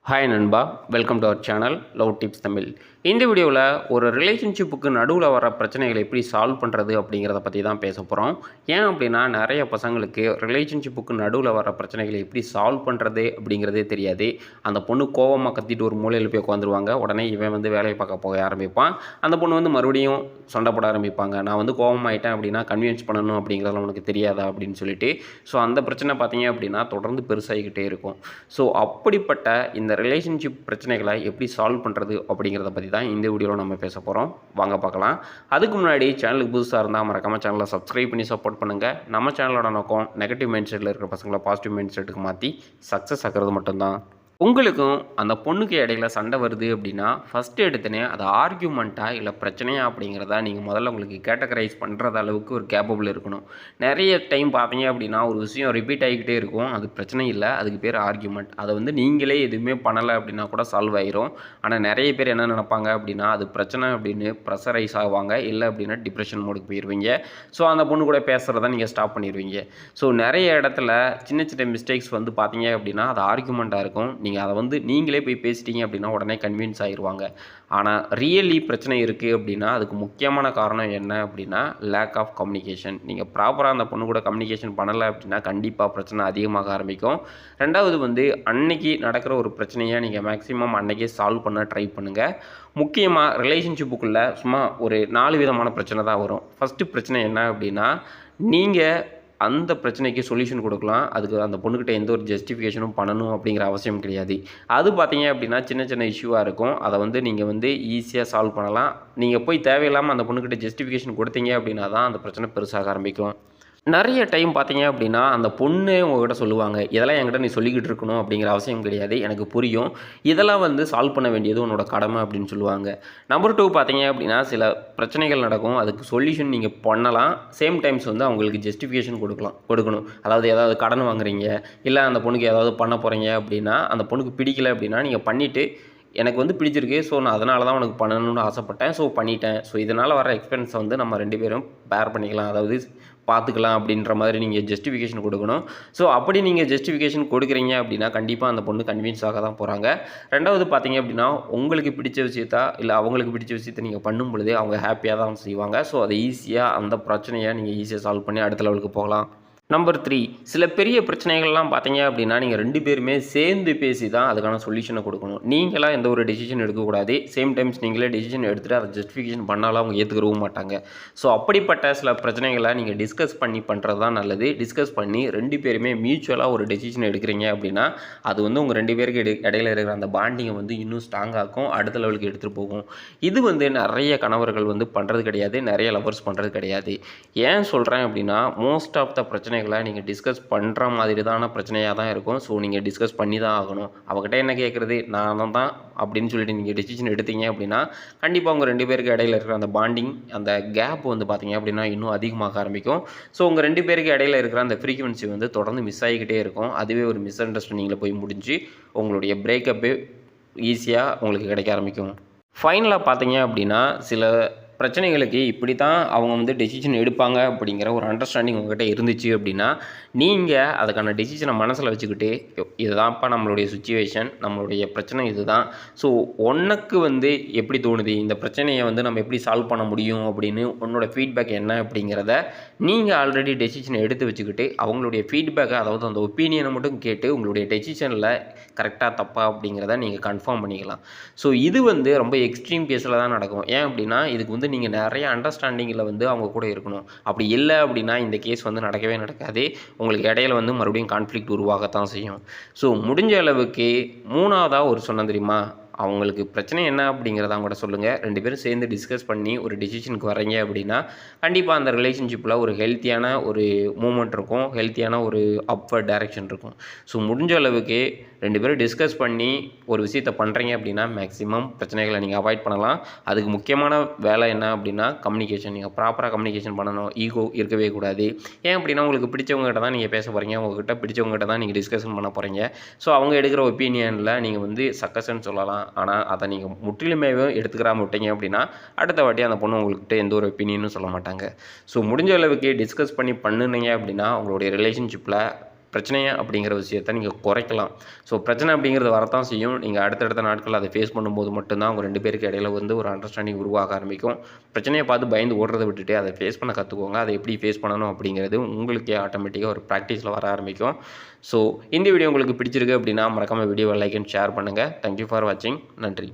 Hi நண்பா, welcome to our channel love tips Tamil. இந்த வீடியோவில் ஒரு ரிலேஷன்ஷிப்புக்கு நடுவில் வர பிரச்சனைகளை எப்படி சால்வ் பண்ணுறது அப்படிங்கிறத பற்றி தான் பேச போகிறோம். ஏன் அப்படின்னா நிறைய பசங்களுக்கு ரிலேஷன்ஷிப்புக்கு நடுவில் வர பிரச்சனைகளை எப்படி சால்வ் பண்ணுறது அப்படிங்கிறதே தெரியாது. அந்த பொண்ணு கோவமாக கத்திட்டு ஒரு மூலையில் போய் உட்காந்துருவாங்க. உடனே இவன் வேலையை பார்க்க போக ஆரம்பிப்பான். அந்த பொண்ணு மறுபடியும் சண்டை போட ஆரம்பிப்பாங்க. நான் கோவமாயிட்டேன் அப்படின்னா கன்வின்ஸ் பண்ணணும் அப்படிங்கிறதெல்லாம் உனக்கு தெரியாதா அப்படின்னு சொல்லிட்டு. ஸோ அந்த பிரச்சனை பார்த்தீங்க அப்படின்னா தொடர்ந்து பெருசாகிக்கிட்டே இருக்கும். ஸோ அப்படிப்பட்ட இந்த ரிலேஷன்ஷிப் பிரச்சனைகளை எப்படி சால்வ் பண்ணுறது அப்படிங்கிறத பற்றி தான் இந்த வீடியோவில் நம்ம பேச போகிறோம். வாங்க பார்க்கலாம். அதுக்கு முன்னாடி சேனலுக்கு புதுசாக இருந்தால் மறக்காமல் சேனலை சப்ஸ்கிரைப் பண்ணி சப்போர்ட் பண்ணுங்கள். நம்ம சேனலோட நோக்கம் நெகட்டிவ் மைண்ட் செட்டில் இருக்கிற பசங்களை பாசிட்டிவ் மைண்ட் செட்டுக்கு மாற்றி சக்ஸஸ் ஆகிறது மட்டும்தான். உங்களுக்கும் அந்த பொண்ணுக்கு இடையில சண்டை வருது அப்படின்னா ஃபஸ்ட்டு எடுத்தனே அது ஆர்கியூமெண்ட்டா இல்லை பிரச்சனையா அப்படிங்கிறத நீங்கள் முதல்ல உங்களுக்கு கேட்டகரைஸ் பண்ணுறது அளவுக்கு ஒரு கேப்பபிள் இருக்கணும். நிறைய டைம் பார்த்தீங்க அப்படின்னா ஒரு விஷயம் ரிப்பீட் ஆகிக்கிட்டே இருக்கும். அது பிரச்சனை இல்லை, அதுக்கு பேர் ஆர்கியூமெண்ட். அதை நீங்களே எதுவுமே பண்ணலை அப்படின்னா கூட சால்வ் ஆயிரும். ஆனால் நிறைய பேர் என்ன நினைப்பாங்க அப்படின்னா அது பிரச்சனை அப்படின்னு ப்ரெஷரைஸ் ஆவாங்க. இல்லை அப்படின்னா டிப்ரெஷன் மோடுக்கு போயிடுவீங்க. ஸோ அந்த பொண்ணு கூட பேசுகிறத நீங்கள் ஸ்டாப் பண்ணிடுவீங்க. ஸோ நிறைய இடத்துல சின்ன சின்ன மிஸ்டேக்ஸ் பார்த்தீங்க அப்படின்னா அது ஆர்கியூமெண்ட்டாக இருக்கும். நீங்கள் அதை நீங்களே போய் பேசிட்டீங்க அப்படின்னா உடனே கன்வின்ஸ் ஆகிடுவாங்க. ஆனால் ரியலி பிரச்சனை இருக்குது அப்படின்னா அதுக்கு முக்கியமான காரணம் என்ன அப்படின்னா லேக் ஆஃப் கம்யூனிகேஷன். நீங்கள் ப்ராப்பராக அந்த பொண்ணு கூட கம்யூனிகேஷன் பண்ணலை அப்படின்னா கண்டிப்பாக பிரச்சனை அதிகமாக ஆரம்பிக்கும். ரெண்டாவது அன்னைக்கு நடக்கிற ஒரு பிரச்சனையை நீங்கள் மேக்ஸிமம் அன்னைக்கே சால்வ் பண்ண ட்ரை பண்ணுங்கள். முக்கியமாக ரிலேஷன்ஷிப்புக்குள்ளே சும்மா ஒரு 4 விதமான பிரச்சனை தான் வரும். ஃபஸ்ட்டு பிரச்சனை என்ன அப்படின்னா நீங்கள் அந்த பிரச்சனைக்கு சொல்யூஷன் கொடுக்கலாம். அதுக்கு அந்த பொண்ணுக்கிட்ட எந்த ஒரு ஜஸ்டிஃபிகேஷனும் பண்ணணும் அப்படிங்கிற அவசியம் கிடையாது. அது பார்த்தீங்க அப்படின்னா சின்ன சின்ன இஷ்யூவாக இருக்கும். அதை நீங்கள் ஈஸியாக சால்வ் பண்ணலாம். நீங்கள் போய் தேவையில்லாமல் அந்த பொண்ணுக்கிட்ட ஜஸ்டிஃபிகேஷன் கொடுத்தீங்க அப்படின்னா தான் அந்த பிரச்சனை பெருசாக ஆரம்பிக்கும். நிறைய டைம் பார்த்தீங்க அப்படின்னா அந்த பொண்ணே உங்கள்கிட்ட சொல்லுவாங்க, இதெல்லாம் என்கிட்ட நீ சொல்லிக்கிட்டு இருக்கணும் அப்படிங்கிற அவசியம் கிடையாது, எனக்கு புரியும், இதெல்லாம் சால்வ் பண்ண வேண்டியது உன்னோட கடமை அப்படின்னு சொல்லுவாங்க. நம்பர் 2 பார்த்தீங்க அப்படின்னா சில பிரச்சனைகள் நடக்கும். அதுக்கு சொல்யூஷன் நீங்கள் பண்ணலாம். சேம் டைம்ஸ் அவங்களுக்கு ஜஸ்டிஃபிகேஷன் கொடுக்கணும். அதாவது ஏதாவது கடன் வாங்குறீங்க, இல்லை அந்த பொண்ணுக்கு ஏதாவது பண்ண போகிறீங்க அப்படின்னா அந்த பொண்ணுக்கு பிடிக்கல அப்படின்னா நீங்கள் பண்ணிவிட்டு எனக்கு பிடிச்சிருக்கு, ஸோ நான் அதனால தான் உனக்கு பண்ணணும்னு ஆசைப்பட்டேன், ஸோ பண்ணிட்டேன், ஸோ இதனால் வர எக்ஸ்பென்ஸை நம்ம 2 பேரும் பேர் பண்ணிக்கலாம், அதாவது பார்த்துக்கலாம் அப்படின்ற மாதிரி நீங்கள் ஜஸ்டிஃபிகேஷன் கொடுக்கணும். ஸோ அப்படி நீங்கள் ஜஸ்டிஃபிகேஷன் கொடுக்குறீங்க அப்படின்னா கண்டிப்பாக அந்த பொண்ணு கன்வின்ஸ் ஆக தான் போகிறாங்க. ரெண்டாவது பார்த்தீங்க அப்படின்னா உங்களுக்கு பிடிச்ச விஷயத்தா இல்லை அவங்களுக்கு பிடிச்ச விஷயத்தை நீங்கள் பண்ணும் பொழுதே அவங்க ஹாப்பியாக தான் செய்வாங்க. ஸோ அதை ஈஸியாக அந்த பிரச்சனையை நீங்கள் ஈஸியாக சால்வ் பண்ணி அடுத்த லெவலுக்கு போகலாம். நம்பர் 3, சில பெரிய பிரச்சனைகள்லாம் பார்த்தீங்க அப்படின்னா நீங்கள் 2 பேருமே சேர்ந்து பேசி தான் அதுக்கான சொல்யூஷனை கொடுக்கணும். நீங்களாம் எந்த ஒரு டெசிஷன் எடுக்கக்கூடாது. சேம் டைம்ஸ் நீங்களே டெசிஷன் எடுத்துகிட்டு அதை ஜஸ்டிஃபிகேஷன் பண்ணாலும் அவங்க ஏற்றுக்கவும் மாட்டாங்க. ஸோ அப்படிப்பட்ட சில பிரச்சனைகளை நீங்கள் டிஸ்கஸ் பண்ணி பண்ணுறது தான் நல்லது. டிஸ்கஸ் பண்ணி 2 பேருமே மியூச்சுவலாக ஒரு டெசிஷன் எடுக்கிறீங்க அப்படின்னா அது உங்கள் 2 பேருக்கு இடையில இருக்கிற அந்த பாண்டிங்கை இன்னும் ஸ்ட்ராங்காக்கும், அடுத்த லெவலுக்கு எடுத்துகிட்டு போகும். இது நிறைய கணவர்கள் பண்ணுறது கிடையாது, நிறைய லவர்ஸ் பண்ணுறது கிடையாது. ஏன் சொல்கிறேன் அப்படின்னா மோஸ்ட் ஆஃப் த பிரச்சனை நீங்கள் டிஸ்கஸ் பண்ணுற மாதிரி தான பிரச்சனையாக தான் இருக்கும். ஸோ நீங்கள் டிஸ்கஸ் பண்ணி தான் ஆகணும். அவங்ககிட்ட என்ன கேட்குறது, நான் தான் அப்படின்னு சொல்லிட்டு நீங்கள் டெசிஷன் எடுத்தீங்க அப்படின்னா கண்டிப்பாக உங்கள் 2 பேருக்கு இடையில இருக்கிற அந்த பாண்டிங், அந்த கேப் பார்த்தீங்க அப்படின்னா இன்னும் அதிகமாக ஆரம்பிக்கும். ஸோ உங்கள் 2 பேருக்கு இடையில இருக்கிற அந்த ஃப்ரீக்வன்சி தொடர்ந்து மிஸ் ஆகிக்கிட்டே இருக்கும். அதுவே ஒரு மிஸ் அண்டர்ஸ்டாண்டிங்கில் போய் முடிஞ்சு உங்களுடைய பிரேக்கப்பே ஈஸியாக உங்களுக்கு கிடைக்க ஆரம்பிக்கும். ஃபைனலாக பார்த்தீங்க அப்படின்னா சில பிரச்சனைகளுக்கு இப்படி தான் அவங்க டெசிஷன் எடுப்பாங்க அப்படிங்கிற ஒரு அண்டர்ஸ்டாண்டிங் உங்கள்கிட்ட இருந்துச்சு அப்படின்னா நீங்கள் அதுக்கான டெசிஷனை மனசில் வச்சுக்கிட்டு இதுதான்ப்பா நம்மளுடைய சுச்சுவேஷன், நம்மளுடைய பிரச்சனை இதுதான், ஸோ உனக்கு எப்படி தோணுது, இந்த பிரச்சனையை நம்ம எப்படி சால்வ் பண்ண முடியும் அப்படின்னு உன்னோட ஃபீட்பேக் என்ன அப்படிங்கிறத நீங்கள் ஆல்ரெடி டெசிஷனை எடுத்து வச்சுக்கிட்டு அவங்களுடைய ஃபீட்பேக்கை, அதாவது அந்த ஒப்பீனியனை மட்டும் கேட்டு உங்களுடைய டெசிஷனில் கரெக்டாக தப்பா அப்படிங்கிறத நீங்கள் கன்ஃபார்ம் பண்ணிக்கலாம். ஸோ இது ரொம்ப எக்ஸ்ட்ரீம் கேஸில் தான் நடக்கும். ஏன் அப்படின்னா இதுக்கு நீங்கள் நிறைய அண்டர்ஸ்டாண்டிங்கில் அவங்க கூட இருக்கணும். அப்படி இல்லை அப்படின்னா இந்த கேஸ் நடக்கவே நடக்காது. உங்களுக்கு இடையில மறுபடியும் கான்ஃப்ளிக்ட் உருவாகத்தான் செய்யும். ஸோ முடிஞ்ச அளவுக்கு 3ஆவதாக ஒரு சொன்ன தெரியுமா, அவங்களுக்கு பிரச்சனை என்ன அப்படிங்கிறத அவங்க கூட சொல்லுங்கள். 2 பேரும் சேர்ந்து டிஸ்கஸ் பண்ணி ஒரு டெசிஷனுக்கு வரீங்க அப்படின்னா கண்டிப்பாக அந்த ரிலேஷன்ஷிப்பில் ஒரு ஹெல்த்தியான ஒரு மூமெண்ட் இருக்கும், ஹெல்த்தியான ஒரு அப்வர்ட் டைரெக்ஷன் இருக்கும். ஸோ முடிஞ்ச அளவுக்கு 2 பேரும் டிஸ்கஸ் பண்ணி ஒரு விஷயத்தை பண்ணுறீங்க அப்படின்னா மேக்ஸிமம் பிரச்சனைகளை நீங்கள் அவாய்ட் பண்ணலாம். அதுக்கு முக்கியமான வேலை என்ன அப்படின்னா கம்யூனிகேஷன். நீங்கள் ப்ராப்பராக கம்யூனிகேஷன் பண்ணணும். ஈகோ இருக்கவே கூடாது. ஏன் அப்படின்னா உங்களுக்கு பிடிச்சவங்ககிட்ட தான் நீங்கள் பேச போகிறீங்க, உங்கள்கிட்ட பிடிச்சவங்ககிட்ட தான் நீங்கள் டிஸ்கஷன் பண்ண போகிறீங்க. ஸோ அவங்க எடுக்கிற ஒப்பீனியனில் நீங்கள் சக்ஸஸ்ன்னு சொல்லலாம். ஆனால் அதை நீங்கள் முற்றிலுமே எடுத்துக்கிறாம விட்டீங்க அப்படின்னா அடுத்த வாட்டி அந்த பொண்ணு உங்கள்கிட்ட எந்த ஒரு ஒப்பீனியனும் சொல்ல மாட்டாங்க. ஸோ முடிஞ்ச அளவுக்கு டிஸ்கஸ் பண்ணி பண்ணுனீங்க அப்படின்னா உங்களுடைய ரிலேஷன்ஷிப்பில் பிரச்சனையை அப்படிங்கிற விஷயத்தை நீங்கள் குறைக்கலாம். ஸோ பிரச்சனை அப்படிங்கிறது வரத்தான் செய்யும். நீங்கள் அடுத்தடுத்த நாட்கள் அதை ஃபேஸ் பண்ணும்போது மட்டும்தான் உங்கள் 2 பேருக்கு இடையில ஒரு அண்டர்ஸ்டாண்டிங் உருவாக ஆரம்பிக்கும். பிரச்சனையை பார்த்து பயந்து ஓடுறத விட்டுட்டு அதை ஃபேஸ் பண்ண கற்றுக்கோங்க. அதை எப்படி ஃபேஸ் பண்ணணும் அப்படிங்கிறது உங்களுக்கே ஆட்டோமேட்டிக்காக ஒரு ப்ராக்டிஸில் வர ஆரம்பிக்கும். ஸோ இந்த வீடியோ உங்களுக்கு பிடிச்சிருக்கு அப்படின்னா மறக்காமல் வீடியோவை லைக் அண்ட் ஷேர் பண்ணுங்கள். தேங்க்யூ ஃபார் வாட்சிங். நன்றி.